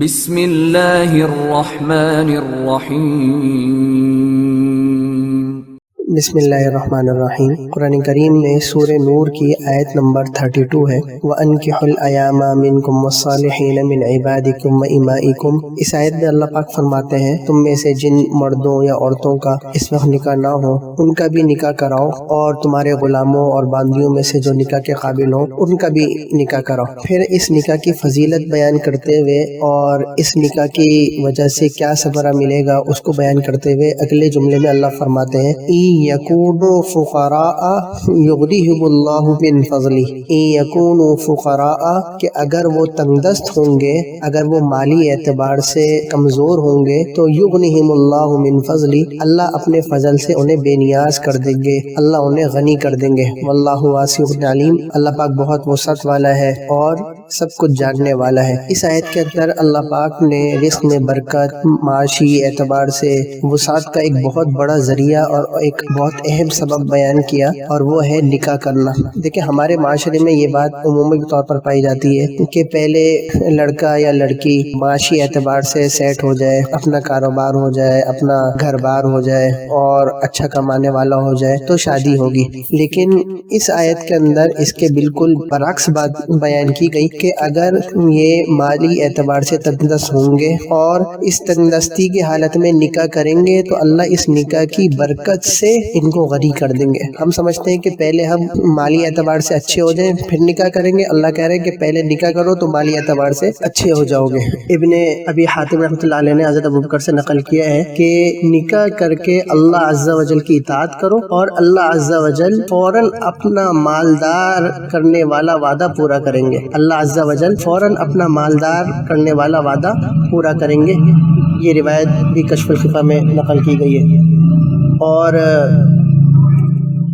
بسم اللہ الرحمن الرحیم۔ بسم اللہ الرحمن الرحیم۔ قرآن کریم میں سورہ نور کی آیت نمبر 32 ہے، وَأَنكِحُوا الْأَيَامَ مِنكُمْ وَالصَّالِحِينَ مِنْ عِبَادِكُمْ وَإِمَائِكُمْ۔ اس آیت میں اللہ پاک فرماتے ہیں تم میں سے جن مردوں یا عورتوں کا اس وقت نکاح نہ ہو ان کا بھی نکاح کراؤ، اور تمہارے غلاموں اور باندیوں میں سے جو نکاح کے قابل ہوں ان کا بھی نکاح کراؤ۔ پھر اس نکاح کی فضیلت بیان کرتے ہوئے اور اس نکاح کی وجہ سے کیا ثمرہ ملے گا اس کو بیان کرتے ہوئے اگلے جملے میں اللہ فرماتے ہیں یکونوا فقراء یغنیہم اللہ من فضلہ، یکونوا فقراء کہ اگر وہ تنگ دست ہوں گے، اگر وہ مالی اعتبار سے کمزور ہوں گے تو یغنیہم اللہ من فضلہ، اللہ اپنے فضل سے انہیں بے نیاز کر دیں گے، اللہ انہیں غنی کر دیں گے۔ واللہ واسع علیم، اللہ پاک بہت وسعت والا ہے اور سب کچھ جاننے والا ہے۔ اس آیت کے اندر اللہ پاک نے رزق میں برکت، معاشی اعتبار سے وسعت کا ایک بہت بڑا ذریعہ اور ایک بہت اہم سبب بیان کیا، اور وہ ہے نکاح کرنا۔ دیکھیں ہمارے معاشرے میں یہ بات عمومی طور پر پائی جاتی ہے کہ پہلے لڑکا یا لڑکی معاشی اعتبار سے سیٹ ہو جائے، اپنا کاروبار ہو جائے، اپنا گھر بار ہو جائے اور اچھا کمانے والا ہو جائے تو شادی ہوگی۔ لیکن اس آیت کے اندر اس کے بالکل برعکس بات بیان کی گئی کہ اگر یہ مالی اعتبار سے تنگ دست ہوں گے اور اس تنگ دستی کی حالت میں نکاح کریں گے تو اللہ اس نکاح کی برکت سے ان کو غنی کر دیں گے۔ ہم سمجھتے ہیں کہ پہلے ہم مالی اعتبار سے اچھے ہو جائیں پھر نکاح کریں گے، اللہ کہہ رہے ہیں کہ پہلے نکاح کرو تو مالی اعتبار سے اچھے ہو جاؤ گے۔ ابن ابی حاتم رحمۃ اللہ علیہ نے حضرت ابوبکر سے نقل کیا ہے کہ نکاح کر کے اللہ عز و جل کی اطاعت کرو اور اللہ عز و جل فوراً اپنا مالدار کرنے والا وعدہ پورا کریں گے، اللہ عز و جل فوراً اپنا مالدار کرنے والا وعدہ پورا کریں گے۔ یہ روایت بھی کشف الخفا میں نقل کی گئی ہے، اور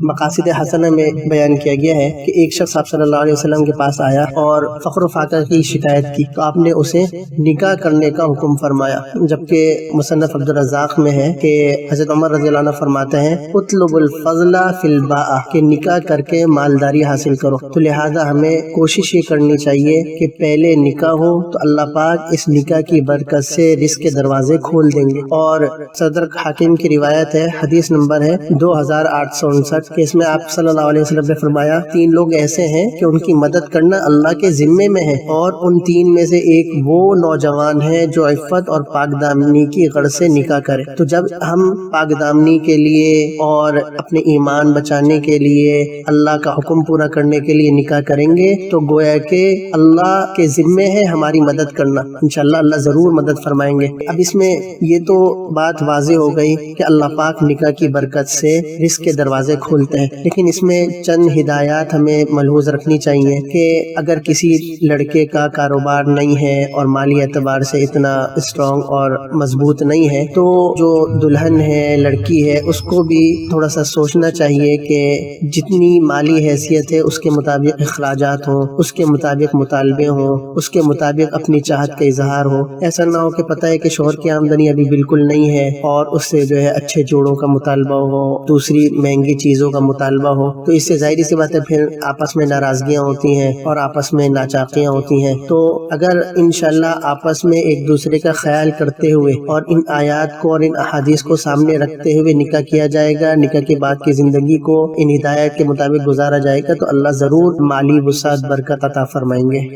مقاصد حسنہ میں بیان کیا گیا ہے کہ ایک شخص آپ صلی اللہ علیہ وسلم کے پاس آیا اور فقر و فاقہ کی شکایت کی تو آپ نے اسے نکاح کرنے کا حکم فرمایا، جبکہ مصنف عبدالرزاق میں ہے کہ حضرت عمر رضی اللہ عنہ فرماتے ہیں اطلب الفضل فی الباء، کہ نکاح کر کے مالداری حاصل کرو۔ تو لہذا ہمیں کوشش یہ کرنی چاہیے کہ پہلے نکاح ہو تو اللہ پاک اس نکاح کی برکت سے رزق کے دروازے کھول دیں گے۔ اور صدر حاکم کی روایت ہے، حدیث نمبر ہے 2859، کہ اس میں آپ صلی اللہ علیہ وسلم نے فرمایا 3 لوگ ایسے ہیں کہ ان کی مدد کرنا اللہ کے ذمے میں ہے، اور ان 3 میں سے ایک وہ نوجوان ہے جو عفت اور پاک دامنی کی غرض سے نکاح کرے۔ تو جب ہم پاک دامنی کے لیے اور اپنے ایمان بچانے کے لیے، اللہ کا حکم پورا کرنے کے لیے نکاح کریں گے تو گویا کہ اللہ کے ذمے ہے ہماری مدد کرنا، انشاءاللہ اللہ ضرور مدد فرمائیں گے۔ اب اس میں یہ تو بات واضح ہو گئی کہ اللہ پاک نکاح کی برکت سے رزق کے دروازے کھولتے ہیں، لیکن اس میں چند ہدایات ہمیں ملحوظ رکھنی چاہیے کہ اگر کسی لڑکے کا کاروبار نہیں ہے اور مالی اعتبار سے اتنا اسٹرانگ اور مضبوط نہیں ہے تو جو دلہن ہے، لڑکی ہے، اس کو بھی تھوڑا سا سوچنا چاہیے کہ جتنی مالی حیثیت ہے اس کے مطابق اخراجات ہوں، اس کے مطابق مطالبے ہوں، اس کے مطابق اپنی چاہت کا اظہار ہو۔ ایسا نہ ہو کہ پتہ ہے کہ شوہر کی آمدنی ابھی بالکل نہیں ہے اور اس سے جو ہے اچھے جوڑوں کا مطالبہ ہو، دوسری مہنگی چیزوں کا مطالبہ ہو، تو اس سے ظاہری سی بات ہے پھر آپس میں ناراضگیاں ہوتی ہیں اور آپس میں ناچاقیاں ہوتی ہیں۔ تو اگر انشاءاللہ آپس میں ایک دوسرے کا خیال کرتے ہوئے اور ان آیات کو اور ان احادیث کو سامنے رکھتے ہوئے نکاح کیا جائے گا، نکاح کے بعد کی زندگی کو ان ہدایات کے مطابق گزارا جائے گا تو اللہ ضرور مالی وسعت برکت عطا فرمائیں گے۔